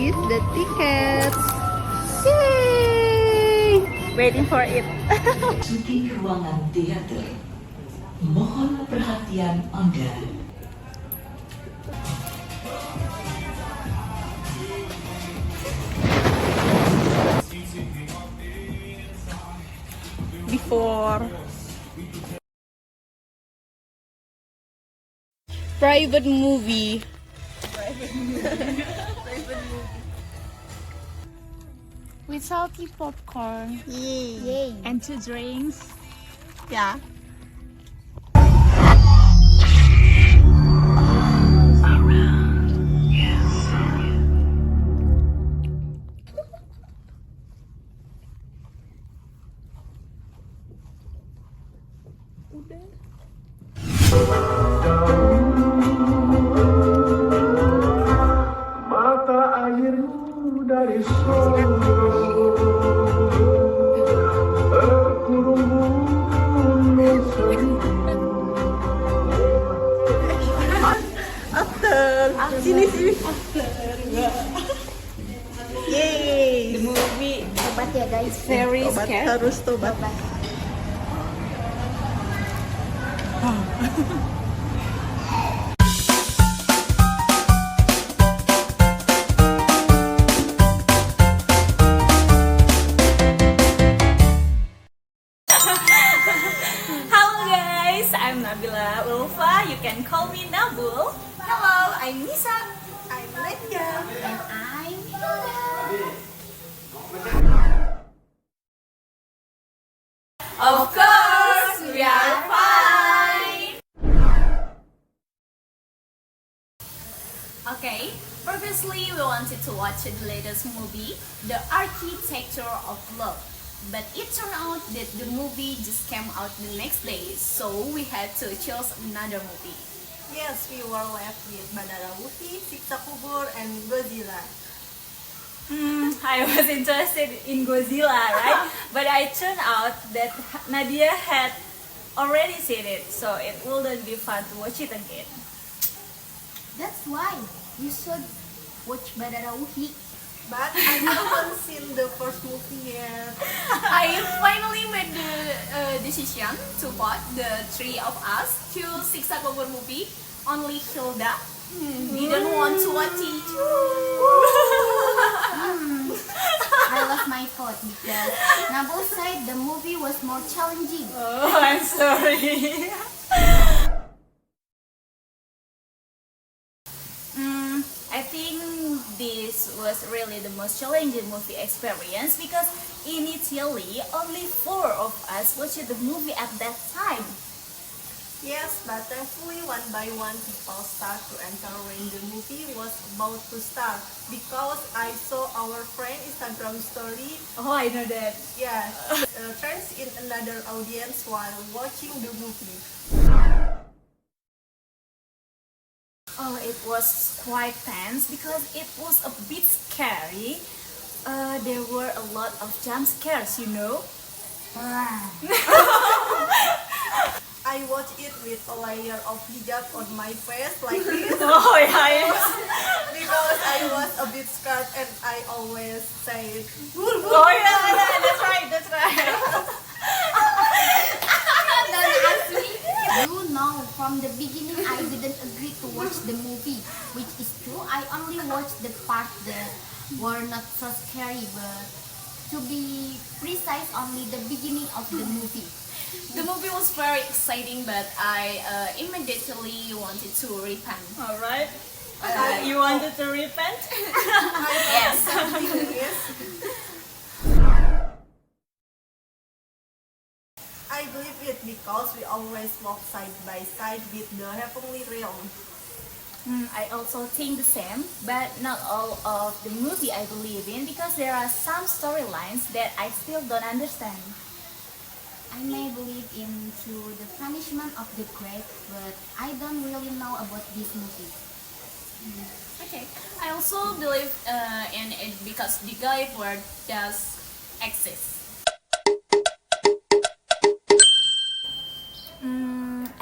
is the tickets. Yay! Waiting for it. Memasuki ruangan teater. Mohon perhatian Anda. Before Private movie. With salty popcorn. Yay. And 2 drinks. Yeah. Mata airmu dari Solo terkurung gunung seribu. Sini. Yay. The movie Obat ya guys. very Tobat scary. harus tobat. Hello guys, I'm Nabila Ulfa. You can call me Nabul. Hello, I'm Nisa. I'm Letya. And I'm Of course, we are fine. Okay, previously we wanted to watch the latest movie, The Architecture of Love. But it turned out that the movie just came out the next day, so we had to choose another movie. Yes, we were left with Badara Wuti, Siksa Kubur, and Godzilla. I was interested in Godzilla, right? But it turned out that Nadia had already seen it, so it wouldn't be fun to watch it again. that's why you should watch Badara Wuhi. But I haven't seen the first movie yet. I finally made the decision to watch the three of us to Siksa Kubur movie. Only Hilda didn't want to watch it. I lost my thought because Nabil said the movie was more challenging. Oh, I'm sorry. I think this was really the most challenging movie experience because initially only 4 of us watched the movie at that time. Yes, but thankfully one by one people start to enter when the movie was about to start. Because I saw our friend Instagram story, Oh, I know that. yeah, trends in another audience while watching the movie. Oh, it was quite tense because it was a bit scary. There were a lot of jump scares, you know. I watched it with a layer of hijab on my face like this Oh yeah. because I was a bit scared and I always say, Oh yeah, that's right. Don't ask me. You know, from the beginning I didn't agree to watch the movie, which is true. I only watched the part that were not so scary, but to be precise, only the beginning of the movie. The movie was very exciting, but I immediately wanted to repent. All right. You wanted to repent? yes. Something is. I believe it because we always walk side by side with the heavenly realm. I also think the same, but not all of the movie I believe in because there are some storylines that I still don't understand. I may believe into the punishment of the great, but I don't really know about this movie. Okay. I also believe in it because the God word does exist.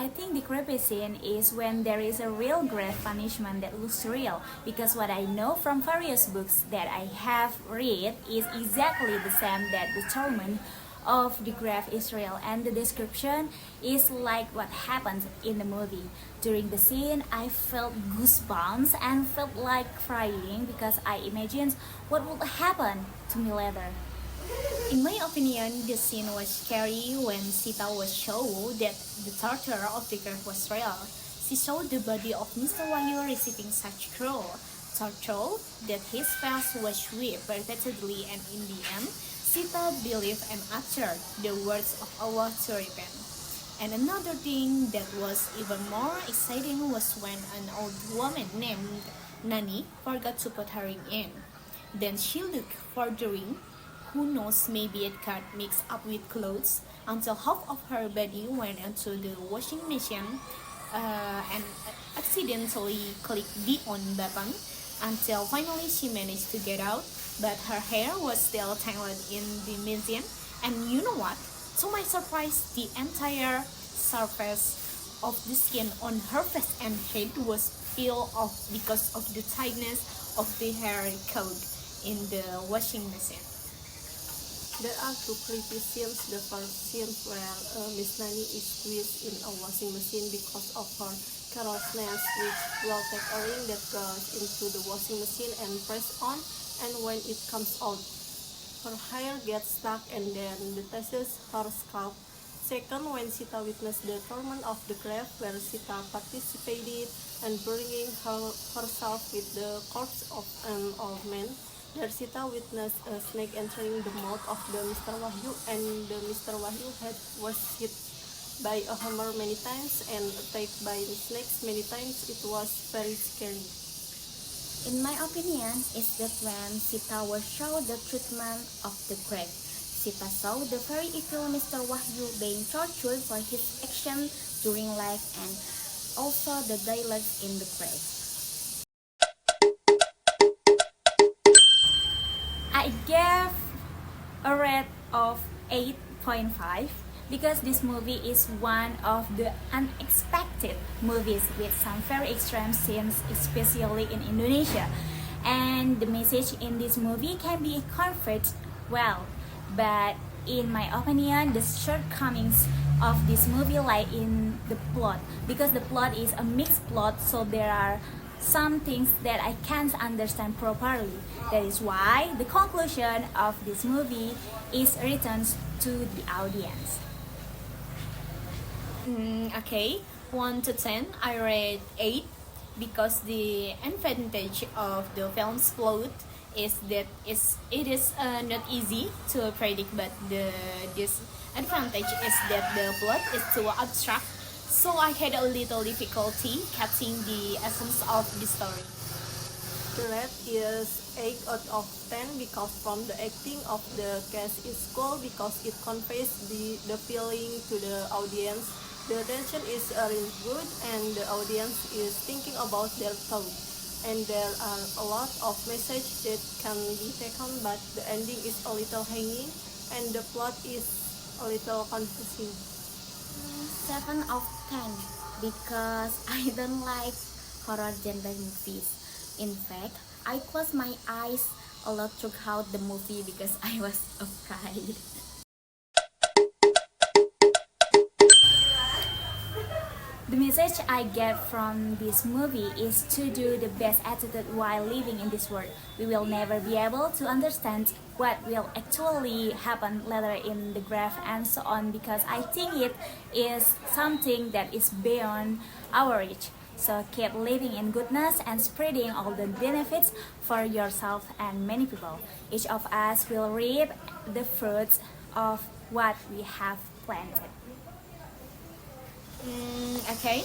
I think the creepy scene is when there is a real grave punishment that looks real, because what I know from various books that I have read is exactly the same, that the torment of the grave is real, and the description is like what happened in the movie. During the scene, I felt goosebumps and felt like crying because I imagined what would happen to me later. In my opinion, the scene was scary when Sita was shown that the torture of the grave was real. She saw the body of Mr. Wahyu receiving such cruel torture that his face was whipped repeatedly, and in the end, Sita believed and uttered the words of Allah to repent. And another thing that was even more exciting was when an old woman named Nani forgot to put her ring in. Then she looked for the ring. Who knows, maybe it got mixed up with clothes until half of her body went into the washing machine and accidentally clicked the on button until finally she managed to get out, but her hair was still tangled in the machine. And you know what? To my surprise, the entire surface of the skin on her face and head was peeled off because of the tightness of the hair caught in the washing machine. There are two creepy scenes. The first scene where Miss Nani is squeezed in a washing machine because of her carelessness, which will take a ring that goes into the washing machine and press on, and when it comes out, her hair gets stuck and then detaches her scalp. Second, when Sita witnessed the torment of the grave, where Sita participated in burying herself with the corpse of an old man. There Sita witnessed a snake entering the mouth of the Mr. Wahyu, and the Mr. Wahyu was hit by a hammer many times and attacked by the snakes many times. It was very scary. In my opinion, is that when Sita was shown the treatment of the grave, Sita saw the very evil Mr. Wahyu being tortured for his action during life, and also the dialogues in the grave. I gave a rate of 8.5 because this movie is one of the unexpected movies with some very extreme scenes, especially in Indonesia. And the message in this movie can be conveyed well, but in my opinion, the shortcomings of this movie lie in the plot, because the plot is a mixed plot, so there are some things that I can't understand properly. That is why the conclusion of this movie is written to the audience. Okay, 1 to 10, I rate 8 because the advantage of the film's plot is that it is not easy to predict, but the disadvantage is that the plot is too abstract. So I had a little difficulty catching the essence of the story. The rate is 8 out of 10 because from the acting of the cast is cool, because it conveys the feeling to the audience. The tension is really good and the audience is thinking about their thought. And there are a lot of messages that can be taken, but the ending is a little hanging and the plot is a little confusing. 7 out of 10 because I don't like horror genre movies. In fact, I closed my eyes a lot throughout the movie because I was afraid. The message I get from this movie is to do the best attitude while living in this world. We will never be able to understand what will actually happen later in the grave and so on, because I think it is something that is beyond our reach. So keep living in goodness and spreading all the benefits for yourself and many people. Each of us will reap the fruits of what we have planted. Okay.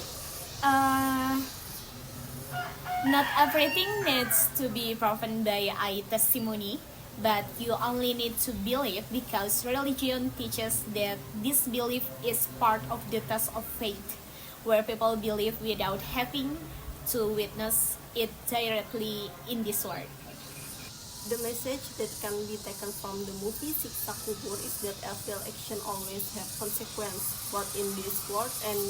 Not everything needs to be proven by a testimony, but you only need to believe, because religion teaches that this belief is part of the test of faith, where people believe without having to witness it directly in this world. The message that can be taken from the movie Siksa Kubur is that evil action always have consequence, both in this world and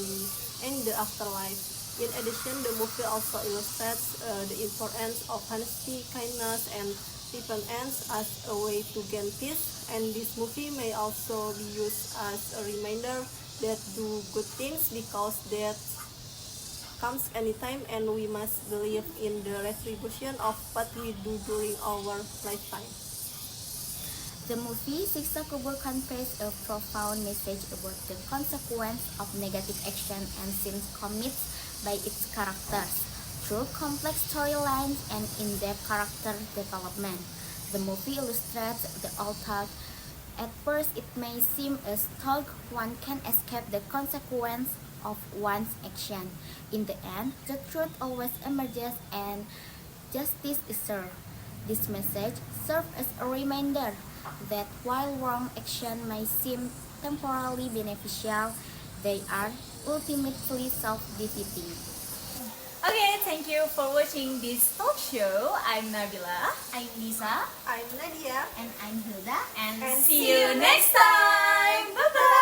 and the afterlife. In addition, the movie also illustrates the importance of honesty, kindness, and repentance as a way to gain peace. And this movie may also be used as a reminder that do good things because that comes anytime, and we must believe in the retribution of what we do during our lifetime. The movie Siksa Kubur conveys a profound message about the consequence of negative action and sins committed by its characters through complex storylines and in-depth character development. The movie illustrates the although at first it may seem as though one can escape the consequence of one's action. In the end, the truth always emerges and justice is served. This message serves as a reminder that while wrong action may seem temporarily beneficial, they are ultimately self-defeating. Okay, thank you for watching this talk show. I'm Nabila. I'm Lisa I'm Nadia. and I'm Hilda. And see you next time. Bye-bye.